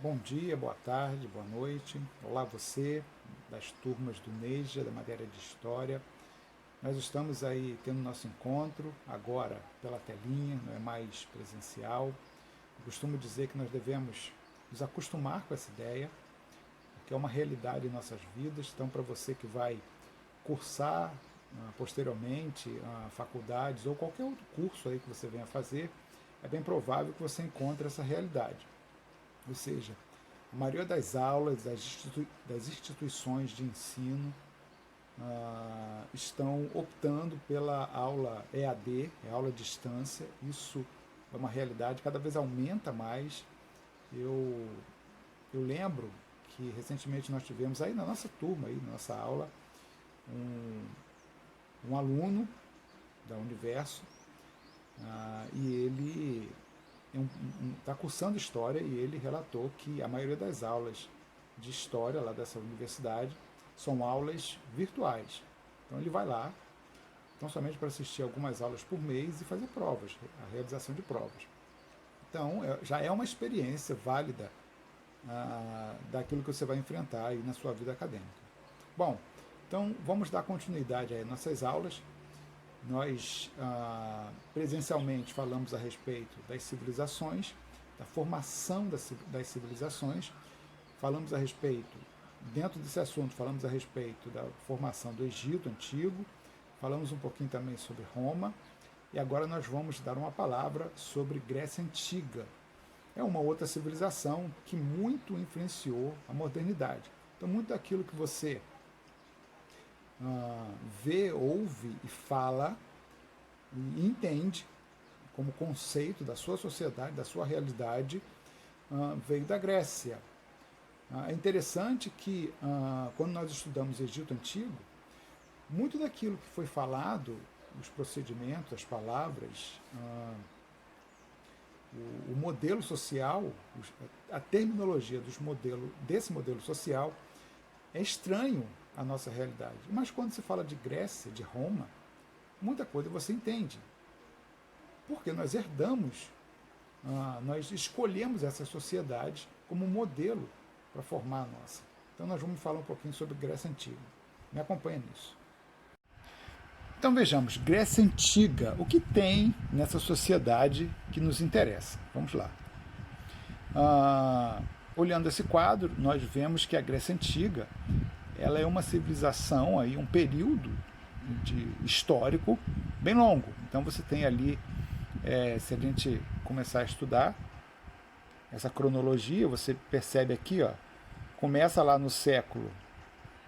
Bom dia, boa tarde, boa noite. Olá você, das turmas do NEJA, da matéria de História. Nós estamos aí tendo nosso encontro, agora pela telinha, não é mais presencial. Eu costumo dizer que nós devemos nos acostumar com essa ideia, porque é uma realidade em nossas vidas. Então, para você que vai cursar posteriormente faculdades ou qualquer outro curso aí que você venha fazer, é bem provável que você encontre essa realidade. Ou seja, a maioria das aulas das instituições de ensino estão optando pela aula EAD, aula à distância. Isso é uma realidade, cada vez aumenta mais. Eu, eu lembro que recentemente nós tivemos aí na nossa turma, aí, na nossa aula, um, um aluno da Universo e ele está cursando História e ele relatou que a maioria das aulas de História lá dessa universidade são aulas virtuais. Então ele vai lá, não somente para assistir algumas aulas por mês e fazer provas, a realização de provas. Então já é uma experiência válida daquilo que você vai enfrentar aí na sua vida acadêmica. Bom, então vamos dar continuidade aí às nossas aulas. Nós presencialmente falamos a respeito das civilizações, da formação das civilizações, falamos a respeito, dentro desse assunto, falamos a respeito da formação do Egito Antigo, falamos um pouquinho também sobre Roma, e agora nós vamos dar uma palavra sobre Grécia Antiga. É uma outra civilização que muito influenciou a modernidade. Então, muito daquilo que você vê, ouve e fala e entende como conceito da sua sociedade, da sua realidade, veio da Grécia. É interessante que, quando nós estudamos Egito Antigo, muito daquilo que foi falado, os procedimentos, as palavras, o modelo social, a terminologia desse modelo social é estranho à nossa realidade. Mas quando se fala de Grécia, de Roma, muita coisa você entende. Porque nós herdamos, nós escolhemos essa sociedade como modelo para formar a nossa. Então nós vamos falar um pouquinho sobre Grécia Antiga. Me acompanha nisso. Então vejamos, Grécia Antiga, o que tem nessa sociedade que nos interessa? Vamos lá. Olhando esse quadro, nós vemos que a Grécia Antiga ela é uma civilização, aí, um período histórico bem longo. Então você tem ali, se a gente começar a estudar essa cronologia, você percebe aqui, ó, começa lá no século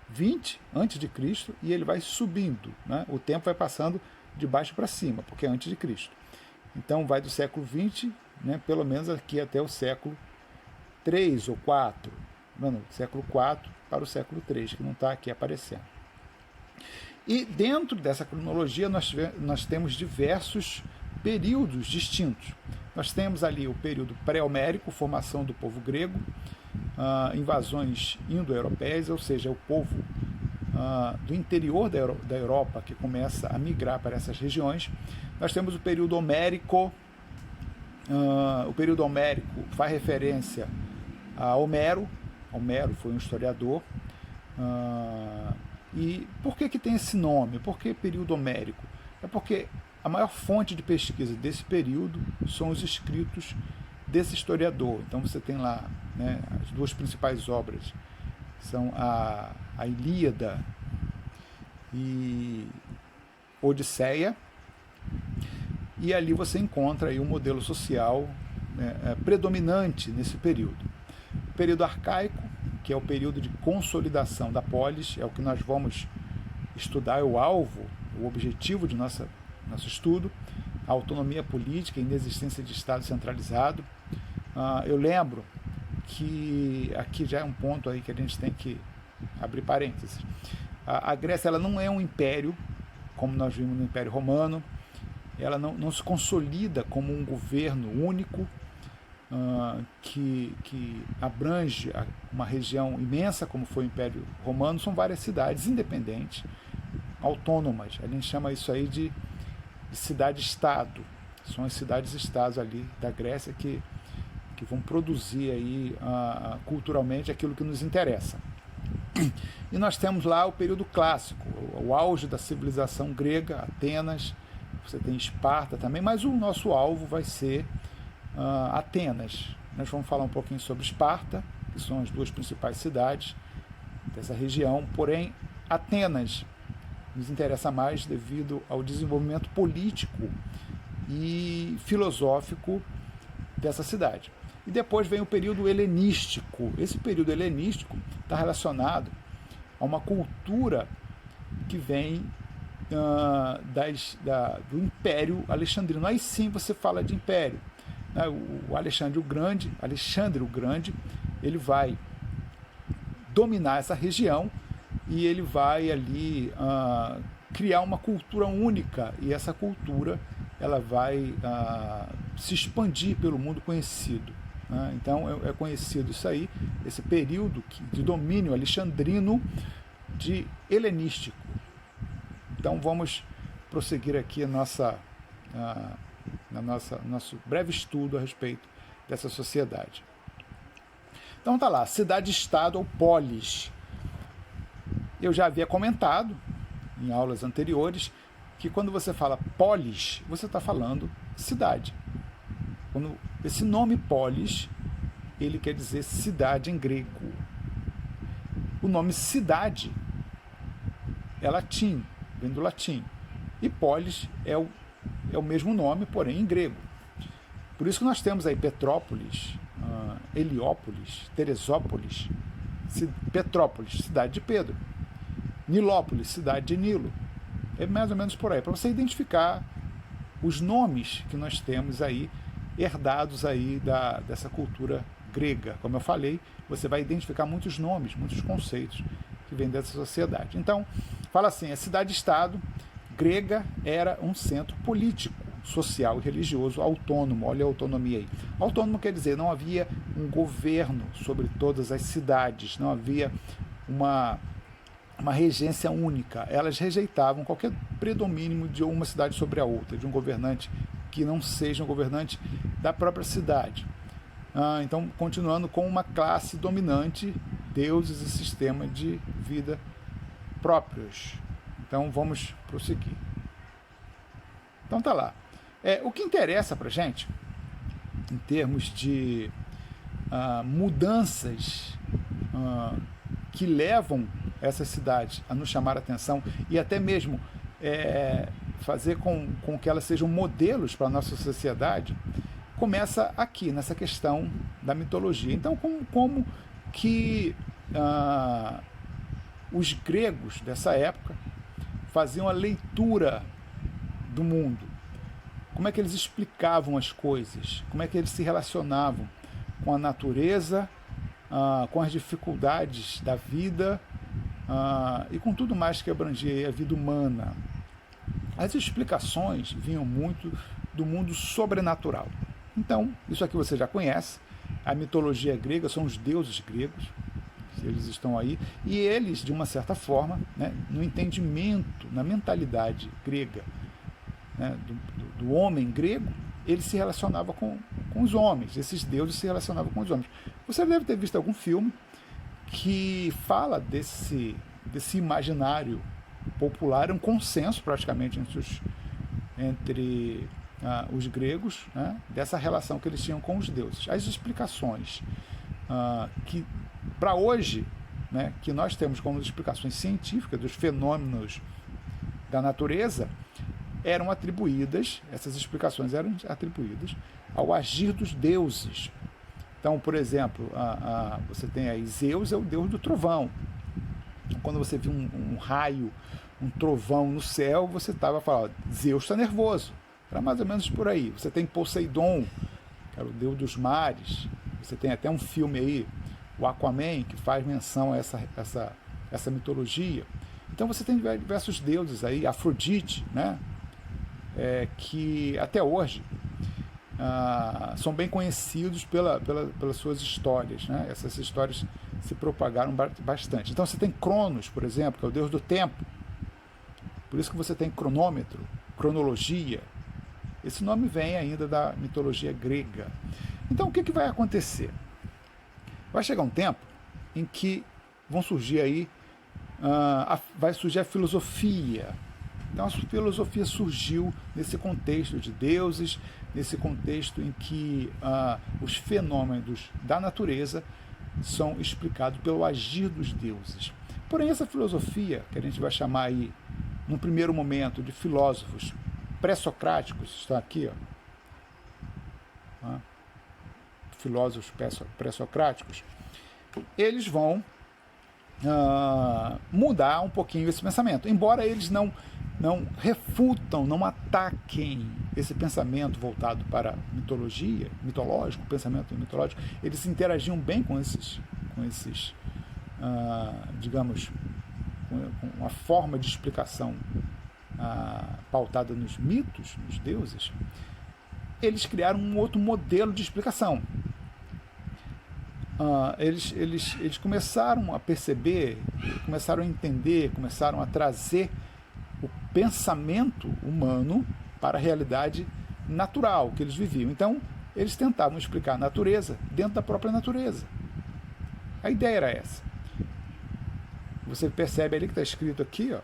20 antes de Cristo e ele vai subindo, né? O tempo vai passando de baixo para cima, porque é antes de Cristo. Então vai do século 20, né, pelo menos aqui até o século 3 ou 4, não, século 4 para o século 3, que não está aqui aparecendo. E dentro dessa cronologia nós temos diversos períodos distintos. Nós temos ali o período pré-homérico, formação do povo grego, invasões indo-europeias, ou seja, o povo do interior da Europa que começa a migrar para essas regiões. Nós temos o período homérico. O período homérico faz referência a Homero. Homero foi um historiador. E por que tem esse nome? Por que período homérico? É porque a maior fonte de pesquisa desse período são os escritos desse historiador. Então você tem lá, né, as duas principais obras são a Ilíada e Odisseia, e ali você encontra aí um modelo social, né, predominante nesse período. O período arcaico, que é o período de consolidação da polis, é o que nós vamos estudar, é o alvo, o objetivo de nosso estudo, a autonomia política, a inexistência de Estado centralizado. Eu lembro que aqui já é um ponto aí que a gente tem que abrir parênteses. A Grécia ela não é um império, como nós vimos no Império Romano, ela não se consolida como um governo único, que abrange uma região imensa, como foi o Império Romano. São várias cidades independentes, autônomas. A gente chama isso aí de cidade-estado. São as cidades-estados ali da Grécia que que vão produzir aí culturalmente aquilo que nos interessa. E nós temos lá o período clássico, o auge da civilização grega, Atenas, você tem Esparta também, mas o nosso alvo vai ser Atenas. Nós vamos falar um pouquinho sobre Esparta, que são as duas principais cidades dessa região, porém Atenas nos interessa mais devido ao desenvolvimento político e filosófico dessa cidade. E depois vem o período helenístico. Esse período helenístico está relacionado a uma cultura que vem do Império Alexandrino. Aí sim você fala de império. O Alexandre o Grande, ele vai dominar essa região e ele vai ali criar uma cultura única, e essa cultura ela vai se expandir pelo mundo conhecido. Então é conhecido isso aí, esse período de domínio alexandrino de helenístico. Então vamos prosseguir aqui nosso breve estudo a respeito dessa sociedade. Então tá lá, cidade-estado ou polis. Eu já havia comentado em aulas anteriores que quando você fala polis, você está falando cidade. Esse nome polis, ele quer dizer cidade em grego. O nome cidade é latim, vem do latim. E polis é o mesmo nome, porém em grego. Por isso que nós temos aí Petrópolis, Heliópolis, Teresópolis, Petrópolis, cidade de Pedro. Nilópolis, cidade de Nilo. É mais ou menos por aí, para você identificar os nomes que nós temos aí, herdados aí dessa cultura grega. Como eu falei, você vai identificar muitos nomes, muitos conceitos que vêm dessa sociedade. Então, fala assim, a cidade-estado grega era um centro político, social e religioso autônomo. Olha a autonomia aí. Autônomo quer dizer, não havia um governo sobre todas as cidades, não havia uma regência única. Elas rejeitavam qualquer predomínio de uma cidade sobre a outra, de um governante que não seja um governante da própria cidade. Então, continuando com uma classe dominante, deuses e sistema de vida próprios. Então, vamos prosseguir. Então, tá lá. O que interessa para a gente, em termos de mudanças que levam essas cidades a nos chamar a atenção e até mesmo fazer com que elas sejam modelos para a nossa sociedade, começa aqui, nessa questão da mitologia. Então, como que os gregos dessa época faziam a leitura do mundo? Como é que eles explicavam as coisas? Como é que eles se relacionavam com a natureza, com as dificuldades da vida e com tudo mais que abrangia a vida humana? As explicações vinham muito do mundo sobrenatural. Então, isso aqui você já conhece. A mitologia grega são os deuses gregos, eles estão aí, e eles, de uma certa forma, né, no entendimento, na mentalidade grega, né, do homem grego, ele se relacionava com os homens, esses deuses se relacionavam com os homens. Você deve ter visto algum filme que fala desse imaginário popular, um consenso praticamente entre os gregos, né, dessa relação que eles tinham com os deuses. As explicações que, para hoje, né, que nós temos como explicações científicas dos fenômenos da natureza, essas explicações eram atribuídas ao agir dos deuses. Então, por exemplo, você tem aí Zeus, é o deus do trovão. Quando você viu um raio, um trovão no céu, você estava falando, Zeus está nervoso. Era mais ou menos por aí. Você tem Poseidon, que era o deus dos mares. Você tem até um filme aí, o Aquaman, que faz menção a essa mitologia. Então você tem diversos deuses aí, Afrodite, né? Que até hoje são bem conhecidos pelas suas histórias, né? Essas histórias se propagaram bastante. Então você tem Cronos, por exemplo, que é o deus do tempo. Por isso que você tem cronômetro, cronologia. Esse nome vem ainda da mitologia grega. Então, o que vai acontecer? Vai chegar um tempo em que vão surgir aí, vai surgir a filosofia. Então, a filosofia surgiu nesse contexto de deuses, nesse contexto em que os fenômenos da natureza são explicados pelo agir dos deuses. Porém, essa filosofia, que a gente vai chamar aí, num primeiro momento, de filósofos pré-socráticos, está aqui, ó, filósofos pré-socráticos, eles vão mudar um pouquinho esse pensamento, embora eles não refutam, não ataquem esse pensamento voltado para mitologia, mitológico, pensamento mitológico. Eles interagiam bem com esses digamos, com uma forma de explicação pautada nos mitos, nos deuses. Eles criaram um outro modelo de explicação. Eles começaram a perceber, começaram a entender, começaram a trazer o pensamento humano para a realidade natural que eles viviam. Então, eles tentavam explicar a natureza dentro da própria natureza. A ideia era essa. Você percebe ali que está escrito aqui, ó,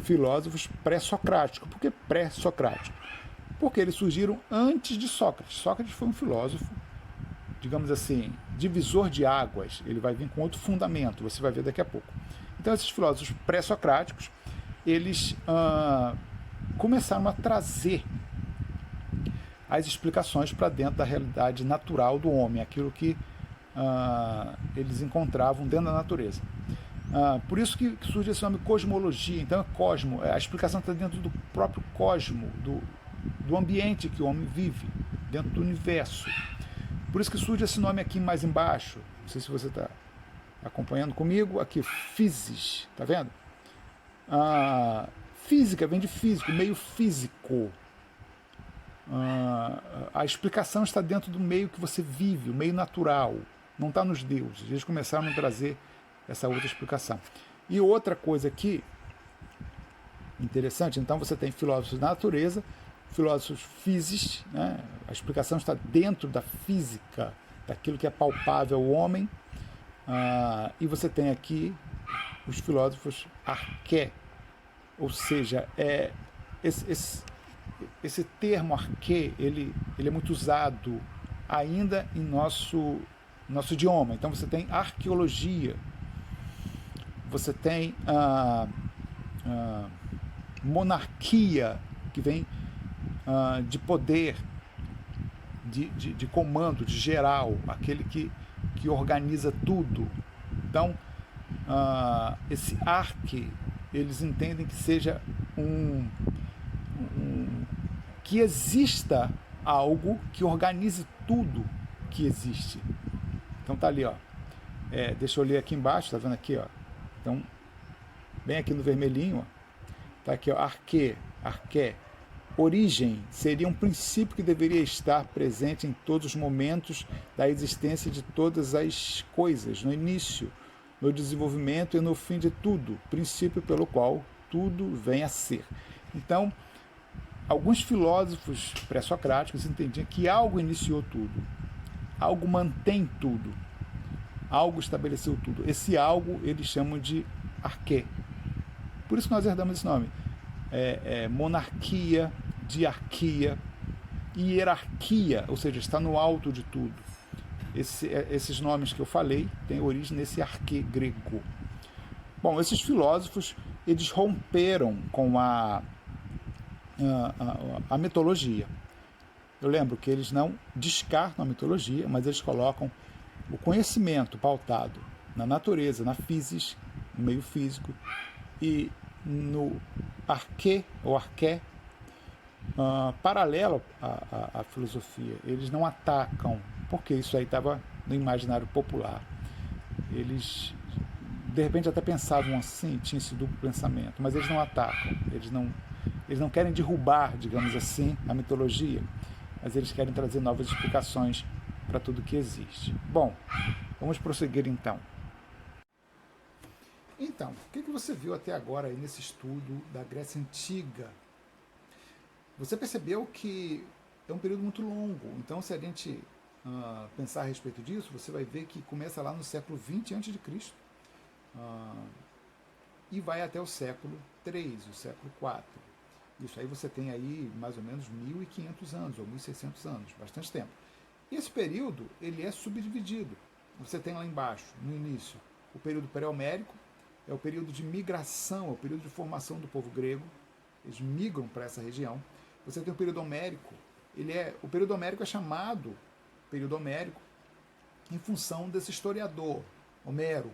filósofos pré-socráticos. Por que pré-socrático? Porque eles surgiram antes de Sócrates. Sócrates foi um filósofo, digamos assim, divisor de águas. Ele vai vir com outro fundamento, você vai ver daqui a pouco. Então, esses filósofos pré-socráticos, eles começaram a trazer as explicações para dentro da realidade natural do homem, aquilo que eles encontravam dentro da natureza. Por isso que surge esse nome cosmologia. Então, cosmo, a explicação está dentro do próprio cosmo, do ambiente que o homem vive, dentro do universo. Por isso que surge esse nome aqui mais embaixo. Não sei se você está acompanhando comigo. Aqui, physis, tá vendo? Física vem de físico, meio físico. A explicação está dentro do meio que você vive, o meio natural. Não está nos deuses. Eles começaram a trazer essa outra explicação. E outra coisa aqui, interessante, então você tem filósofos da natureza, filósofos físicos, né? A explicação está dentro da física, daquilo que é palpável ao homem, e você tem aqui os filósofos arqué, ou seja, esse termo arqué, ele é muito usado ainda em nosso idioma. Então você tem arqueologia, você tem monarquia, que vem de poder, de comando, de geral, aquele que organiza tudo. Então, esse arque, eles entendem que seja que exista algo que organize tudo que existe. Então tá ali, ó. Deixa eu ler aqui embaixo, tá vendo aqui, ó? Então, bem aqui no vermelhinho, ó, tá aqui, ó, arqué. Origem seria um princípio que deveria estar presente em todos os momentos da existência de todas as coisas, no início, no desenvolvimento e no fim de tudo, princípio pelo qual tudo vem a ser. Então, alguns filósofos pré-socráticos entendiam que algo iniciou tudo, algo mantém tudo, algo estabeleceu tudo. Esse algo eles chamam de arqué. Por isso que nós herdamos esse nome. Monarquia, diarquia, hierarquia, ou seja, está no alto de tudo. Esses nomes que eu falei têm origem nesse arqué grego. Bom, esses filósofos, eles romperam com a mitologia. Eu lembro que eles não descartam a mitologia, mas eles colocam o conhecimento pautado na natureza, na physis, no meio físico, e no arqué, ou arqué, paralelo à filosofia. Eles não atacam, porque isso aí estava no imaginário popular. Eles, de repente, até pensavam assim, tinha esse duplo pensamento, mas eles não atacam, eles não querem derrubar, digamos assim, a mitologia, mas eles querem trazer novas explicações para tudo que existe. Bom, vamos prosseguir então. Então, o que você viu até agora aí nesse estudo da Grécia Antiga? Você percebeu que é um período muito longo. Então, se a gente pensar a respeito disso, você vai ver que começa lá no século XX a.C. E vai até o século III, o século IV. Isso aí você tem aí mais ou menos 1.500 anos, ou 1.600 anos, bastante tempo. E esse período, ele é subdividido. Você tem lá embaixo, no início, o período pré-homérico, é o período de migração, é o período de formação do povo grego. Eles migram para essa região. Você tem o período homérico. O período homérico é chamado período homérico em função desse historiador, Homero.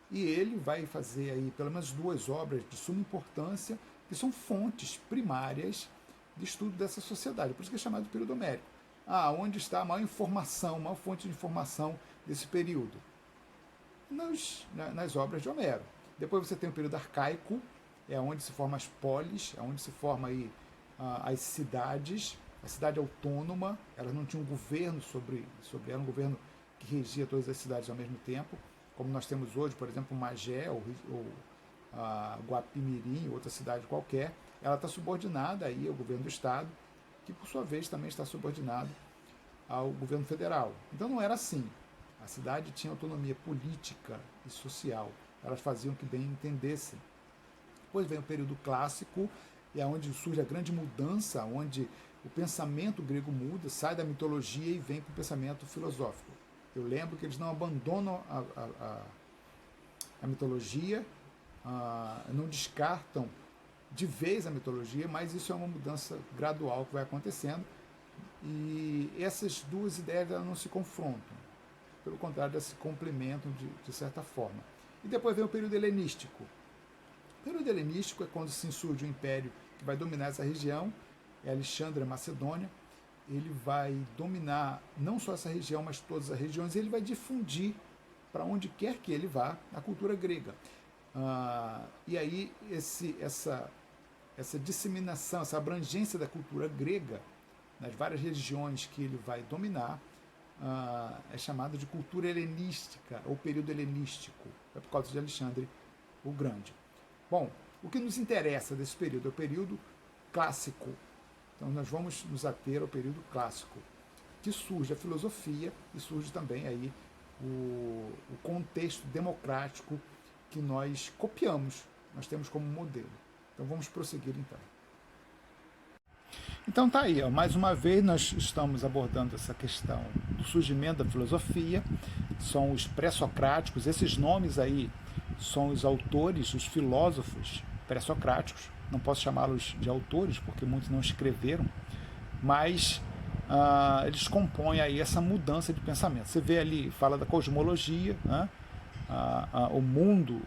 E ele vai fazer aí pelo menos 2 obras de suma importância, que são fontes primárias de estudo dessa sociedade. Por isso que é chamado de período homérico. Onde está a maior informação, a maior fonte de informação desse período? Nas obras de Homero. Depois você tem o período arcaico, é onde se formam as polis, é onde se formam aí, as cidades, a cidade autônoma. Elas não tinham um governo era um governo que regia todas as cidades ao mesmo tempo, como nós temos hoje, por exemplo, Magé ou Guapimirim, outra cidade qualquer. Ela está subordinada aí ao governo do Estado, que por sua vez também está subordinado ao governo federal. Então não era assim. A cidade tinha autonomia política e social. Elas faziam o que bem entendessem. Depois vem o período clássico, é onde surge a grande mudança, onde o pensamento grego muda, sai da mitologia e vem para o pensamento filosófico. Eu lembro que eles não abandonam a mitologia, não descartam de vez a mitologia, mas isso é uma mudança gradual que vai acontecendo, e essas duas ideias não se confrontam, pelo contrário, elas se complementam de certa forma. E depois vem o período helenístico. O período helenístico é quando se insurge o império que vai dominar essa região, é Alexandre, a Macedônia. Ele vai dominar não só essa região, mas todas as regiões, e ele vai difundir para onde quer que ele vá a cultura grega. E aí essa disseminação, essa abrangência da cultura grega nas várias regiões que ele vai dominar é chamada de cultura helenística, ou período helenístico, é por causa de Alexandre o Grande. Bom, o que nos interessa desse período é o período clássico. Então nós vamos nos ater ao período clássico, que surge a filosofia e surge também aí o contexto democrático que nós copiamos, nós temos como modelo. Então vamos prosseguir então. Então tá aí, mais uma vez nós estamos abordando essa questão do surgimento da filosofia. São os pré-socráticos, esses nomes aí são os autores, os filósofos pré-socráticos. Não posso chamá-los de autores porque muitos não escreveram, mas eles compõem aí essa mudança de pensamento. Você vê ali, fala da cosmologia, né? O mundo,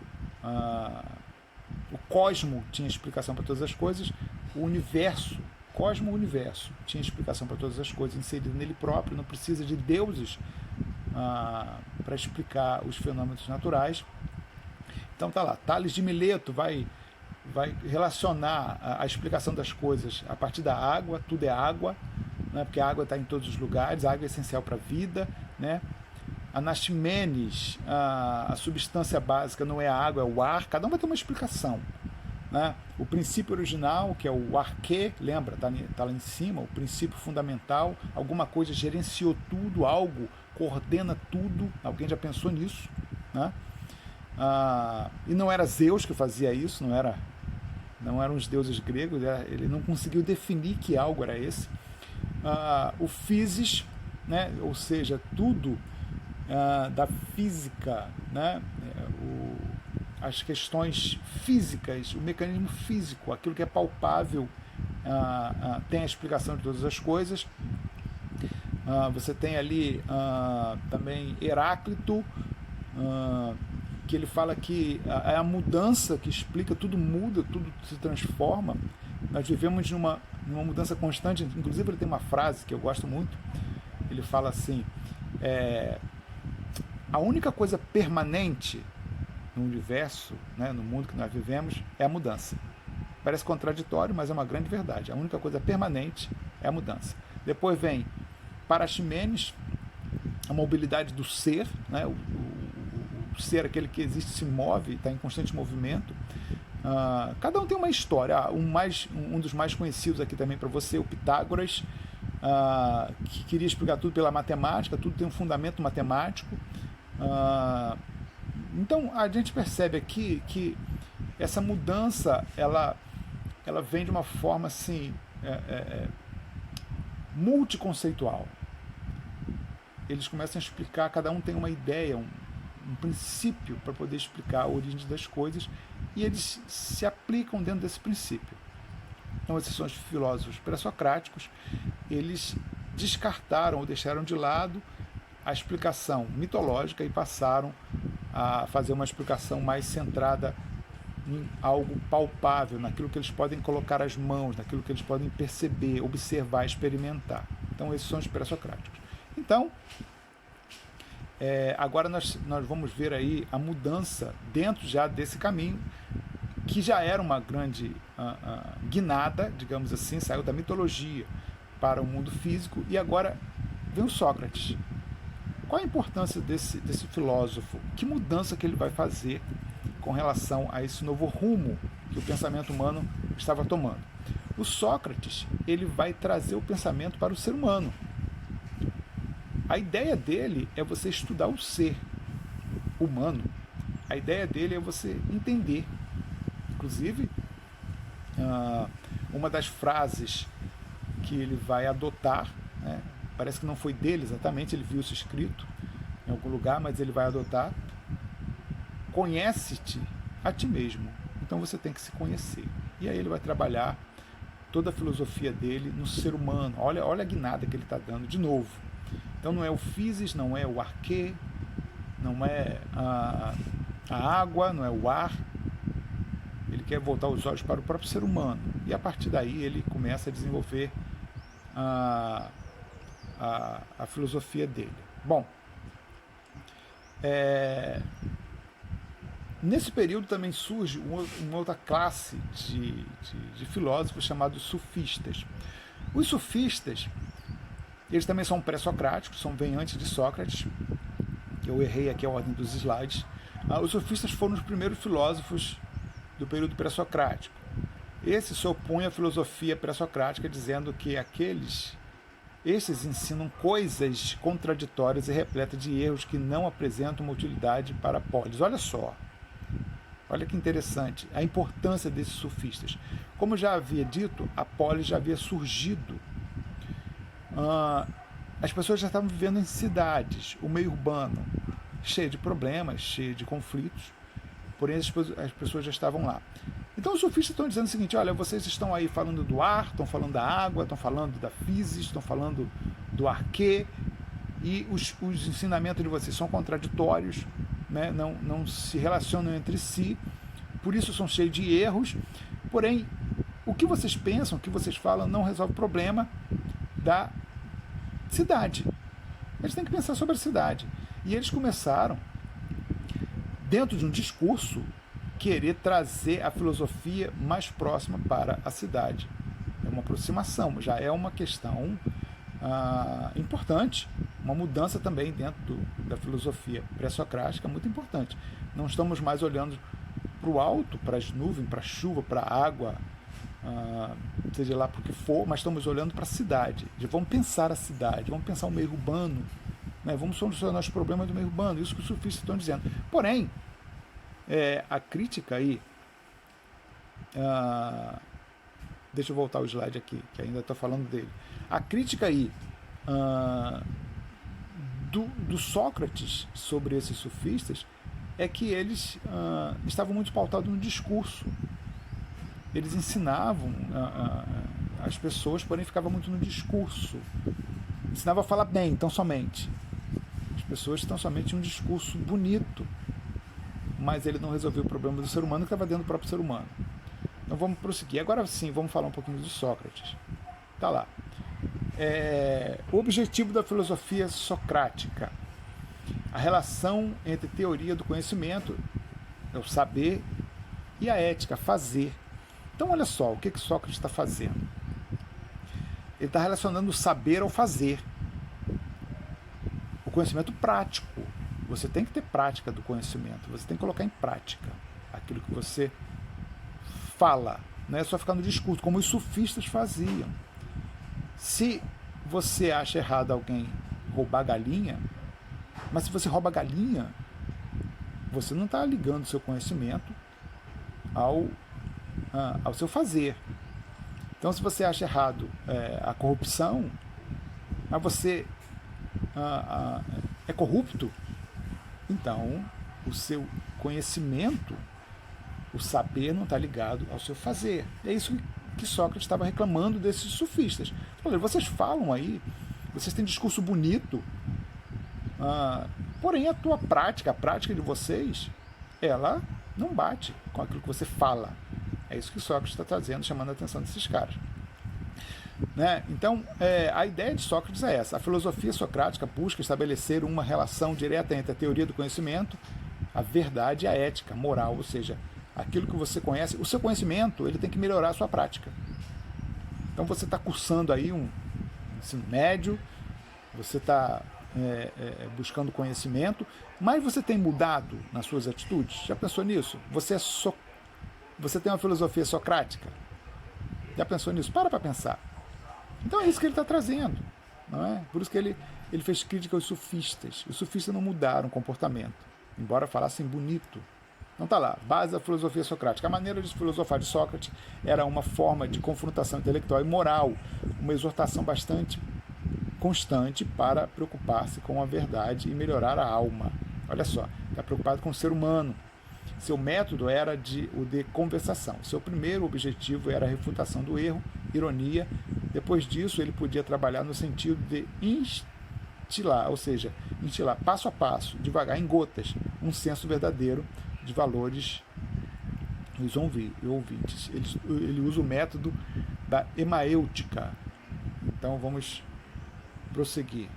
o cosmo tinha explicação para todas as coisas, o universo, cosmo-universo, tinha explicação para todas as coisas, inserido nele próprio, não precisa de deuses para explicar os fenômenos naturais. Então tá lá, Tales de Mileto vai relacionar a explicação das coisas a partir da água, tudo é água, né, porque a água está em todos os lugares, a água é essencial para a vida, né? Anaximenes, a substância básica não é a água, é o ar, cada um vai ter uma explicação, né? O princípio original, que é o arquê, lembra, está lá em cima, o princípio fundamental, alguma coisa gerenciou tudo, algo coordena tudo, alguém já pensou nisso, né? E não era Zeus que fazia isso, não eram os deuses gregos, ele não conseguiu definir que algo era esse. O physis, né, ou seja, tudo da física, né, as questões físicas, o mecanismo físico, aquilo que é palpável, tem a explicação de todas as coisas. Você tem ali também Heráclito, que ele fala que é a mudança que explica, tudo muda, tudo se transforma. Nós vivemos numa mudança constante. Inclusive ele tem uma frase que eu gosto muito, ele fala assim, a única coisa permanente no universo, né, no mundo que nós vivemos, é a mudança. Parece contraditório, mas é uma grande verdade. A única coisa permanente é a mudança. Depois vem Paraximenes, a mobilidade do ser, né, o ser, aquele que existe, se move, está em constante movimento. Cada um tem uma história. Um dos mais conhecidos aqui também para você, o Pitágoras, que queria explicar tudo pela matemática, tudo tem um fundamento matemático. Então a gente percebe aqui que essa mudança ela vem de uma forma assim, multiconceitual. Eles começam a explicar, cada um tem uma ideia, um princípio para poder explicar a origem das coisas, e eles se aplicam dentro desse princípio. Então esses são os filósofos pré-socráticos. Eles descartaram ou deixaram de lado a explicação mitológica e passaram a fazer uma explicação mais centrada em algo palpável, naquilo que eles podem colocar as mãos, naquilo que eles podem perceber, observar, experimentar. Então esses são os pré-socráticos. Então, agora nós vamos ver aí a mudança dentro já desse caminho, que já era uma grande guinada, digamos assim, saiu da mitologia para o mundo físico, e agora vem o Sócrates. Qual a importância desse filósofo? Que mudança que ele vai fazer com relação a esse novo rumo que o pensamento humano estava tomando? O Sócrates, ele vai trazer o pensamento para o ser humano. A ideia dele é você estudar o ser humano. A ideia dele é você entender. Inclusive, uma das frases que ele vai adotar, né, parece que não foi dele exatamente, ele viu isso escrito em algum lugar, mas ele vai adotar: conhece-te a ti mesmo. Então você tem que se conhecer. E aí ele vai trabalhar toda a filosofia dele no ser humano. Olha a guinada que ele está dando de novo. Então não é o physis, não é o arquê, não é a água, não é o ar. Ele quer voltar os olhos para o próprio ser humano. E a partir daí ele começa a desenvolver a filosofia dele. Bom, nesse período também surge uma outra classe de filósofos chamados sufistas. Os sufistas, eles também são pré-socráticos, vêm antes de Sócrates. Eu errei aqui a ordem dos slides. Os sofistas foram os primeiros filósofos do período pré-socrático. Esse se opõe à filosofia pré-socrática, dizendo que esses ensinam coisas contraditórias e repletas de erros que não apresentam uma utilidade para a polis. Olha só, olha que interessante a importância desses sofistas. Como eu já havia dito, a polis já havia surgido. As pessoas já estavam vivendo em cidades, o meio urbano, cheio de problemas, cheio de conflitos, porém as pessoas já estavam lá. Então os sofistas estão dizendo o seguinte: olha, vocês estão aí falando do ar, estão falando da água, estão falando da physis, estão falando do arquê, e os ensinamentos de vocês são contraditórios, né? não se relacionam entre si, por isso são cheios de erros, porém o que vocês pensam, o que vocês falam não resolve o problema da cidade. Eles têm que pensar sobre a cidade. E eles começaram, dentro de um discurso, querer trazer a filosofia mais próxima para a cidade. É uma aproximação, já é uma questão importante, uma mudança também dentro da filosofia pré-socrática, muito importante. Não estamos mais olhando para o alto, para as nuvens, para a chuva, para a água, seja lá por que for, mas estamos olhando para a cidade. Vamos pensar a cidade, vamos pensar o meio urbano, né? Vamos solucionar os problemas do meio urbano, isso que os sufistas estão dizendo. Porém, a crítica aí, deixa eu voltar o slide aqui, que ainda estou falando dele. A crítica aí do Sócrates sobre esses sufistas é que eles estavam muito pautados no discurso. Eles ensinavam as pessoas, porém ficava muito no discurso. Ensinava a falar bem, então somente. As pessoas estão somente em um discurso bonito, mas ele não resolveu o problema do ser humano que estava dentro do próprio ser humano. Então vamos prosseguir. Agora sim, vamos falar um pouquinho de Sócrates. Está lá. O objetivo da filosofia socrática. A relação entre teoria do conhecimento, é o saber, e a ética, fazer. Então olha só, o que Sócrates está fazendo? Ele está relacionando o saber ao fazer. O conhecimento prático. Você tem que ter prática do conhecimento, você tem que colocar em prática aquilo que você fala, não é só ficar no discurso, como os sufistas faziam. Se você acha errado alguém roubar galinha, mas se você rouba galinha, você não está ligando o seu conhecimento ao seu fazer. Então, se você acha errado a corrupção, mas você é corrupto, então o seu conhecimento, o saber, não está ligado ao seu fazer. É isso que Sócrates estava reclamando desses sofistas. Vocês falam aí, vocês têm discurso bonito, porém a prática de vocês, ela não bate com aquilo que você fala. É isso que Sócrates está trazendo, chamando a atenção desses caras. Né? Então, a ideia de Sócrates é essa. A filosofia socrática busca estabelecer uma relação direta entre a teoria do conhecimento, a verdade e a ética, a moral, ou seja, aquilo que você conhece. O seu conhecimento, ele tem que melhorar a sua prática. Então, você está cursando aí um ensino médio, você está buscando conhecimento, mas você tem mudado nas suas atitudes? Já pensou nisso? Você tem uma filosofia socrática? Já pensou nisso? Para pensar. Então é isso que ele está trazendo. Não é? Por isso que ele fez crítica aos sofistas. Os sofistas não mudaram o comportamento, embora falassem bonito. Não está lá. Base da filosofia socrática. A maneira de filosofar de Sócrates era uma forma de confrontação intelectual e moral, uma exortação bastante constante para preocupar-se com a verdade e melhorar a alma. Olha só, está preocupado com o ser humano. Seu método era o de conversação. Seu primeiro objetivo era a refutação do erro, ironia. Depois disso, ele podia trabalhar no sentido de instilar, ou seja, instilar passo a passo, devagar, em gotas, um senso verdadeiro de valores dos ouvintes. Ele usa o método da hemêutica. Então, vamos prosseguir.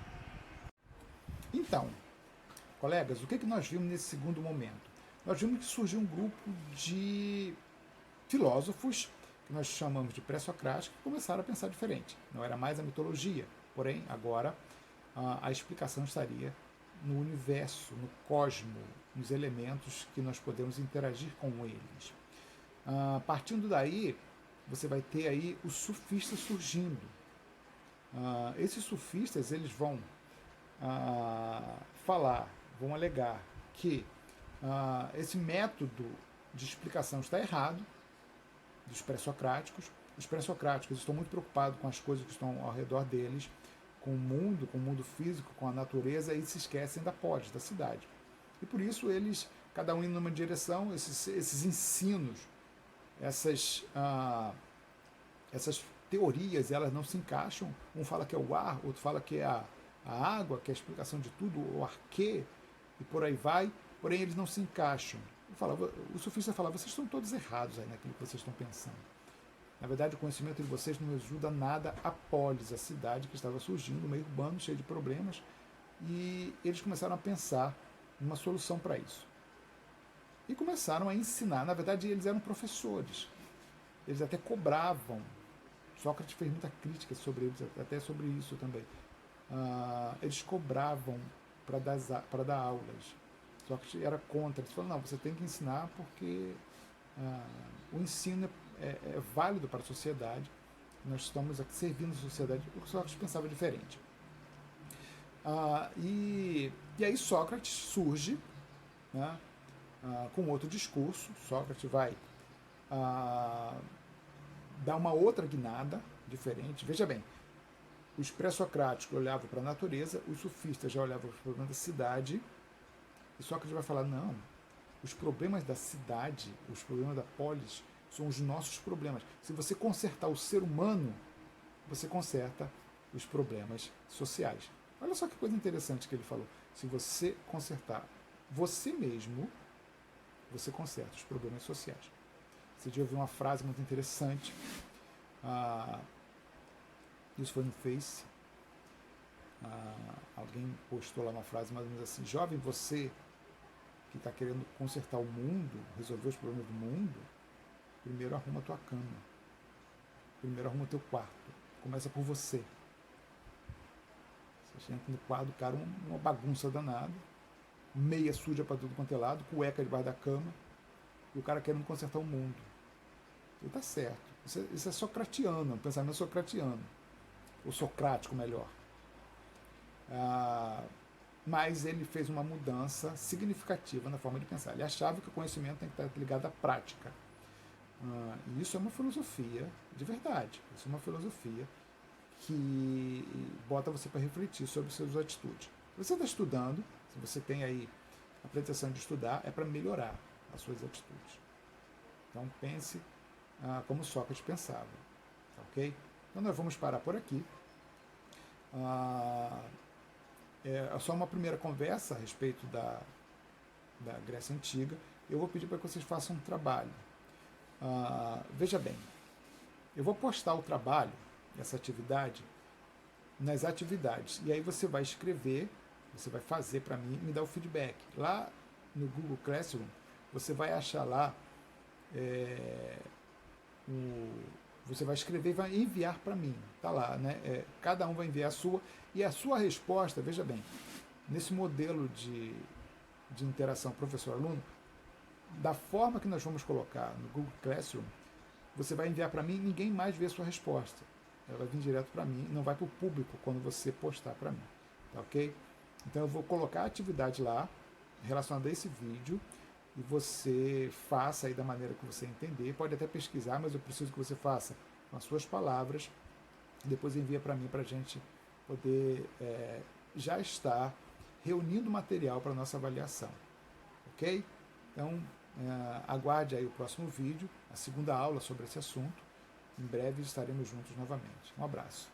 Então, colegas, o que nós vimos nesse segundo momento? Nós vimos que surgiu um grupo de filósofos, que nós chamamos de pré-socráticos, que começaram a pensar diferente. Não era mais a mitologia, porém, agora a explicação estaria no universo, no cosmo, nos elementos que nós podemos interagir com eles. Partindo daí, você vai ter aí os sofistas surgindo. Esses sofistas, eles vão vão alegar que esse método de explicação está errado, dos pré-socráticos. Os pré-socráticos estão muito preocupados com as coisas que estão ao redor deles, com o mundo físico, com a natureza, e se esquecem da polis, da cidade. E por isso eles, cada um indo numa direção, esses ensinos, essas teorias, elas não se encaixam. Um fala que é o ar, outro fala que é a água, que é a explicação de tudo, o arquê, e por aí vai. Porém, eles não se encaixam. O sofista fala, vocês estão todos errados aí naquilo que vocês estão pensando. Na verdade, o conhecimento de vocês não ajuda nada a polis, a cidade que estava surgindo, no meio urbano, cheio de problemas, e eles começaram a pensar numa solução para isso. E começaram a ensinar. Na verdade, eles eram professores. Eles até cobravam. Sócrates fez muita crítica sobre eles, até sobre isso também. Eles cobravam para dar aulas. Sócrates era contra. Eles falaram, não, você tem que ensinar porque o ensino é válido para a sociedade. Nós estamos aqui servindo a sociedade. O Sócrates pensava diferente. E aí Sócrates surge, né, com outro discurso. Sócrates vai dar uma outra guinada diferente. Veja bem, os pré-socráticos olhavam para a natureza, os sofistas já olhavam para os problemas da cidade, e Sócrates vai falar, não, os problemas da cidade, os problemas da polis, são os nossos problemas. Se você consertar o ser humano, você conserta os problemas sociais. Olha só que coisa interessante que ele falou. Se você consertar você mesmo, você conserta os problemas sociais. Você já ouviu uma frase muito interessante. Isso foi no Face. Alguém postou lá uma frase mais ou menos assim: jovem, você que está querendo consertar o mundo, resolver os problemas do mundo, primeiro arruma a tua cama. Primeiro arruma o teu quarto. Começa por você. Você entra no quarto, cara, uma bagunça danada, meia suja para tudo quanto é lado, cueca debaixo da cama, e o cara querendo consertar o mundo. Ele está certo. Isso é socratiano, é um pensamento socratiano. ou socrático melhor. Mas ele fez uma mudança significativa na forma de pensar. Ele achava que o conhecimento tem que estar ligado à prática. E isso é uma filosofia de verdade. Isso é uma filosofia que bota você para refletir sobre suas atitudes. Se você está estudando, se você tem aí a pretensão de estudar, é para melhorar as suas atitudes. Então pense como Sócrates pensava. Ok? Então nós vamos parar por aqui. É só uma primeira conversa a respeito da Grécia Antiga. Eu vou pedir para que vocês façam um trabalho. Veja bem, eu vou postar o trabalho, essa atividade, nas atividades. E aí você vai escrever, você vai fazer para mim e me dar o feedback. Lá no Google Classroom, você vai achar lá, você vai escrever e vai enviar para mim. Está lá, né? Cada um vai enviar a sua. E a sua resposta, veja bem, nesse modelo de interação professor-aluno, da forma que nós vamos colocar no Google Classroom, você vai enviar para mim e ninguém mais vê a sua resposta. Ela vai vir direto para mim, não vai para o público quando você postar para mim. Tá ok? Então eu vou colocar a atividade lá, relacionada a esse vídeo, e você faça aí da maneira que você entender. Pode até pesquisar, mas eu preciso que você faça com as suas palavras, e depois envia para mim para a gente poder já estar reunindo material para a nossa avaliação. Ok? Então, aguarde aí o próximo vídeo, a segunda aula sobre esse assunto. Em breve estaremos juntos novamente. Um abraço.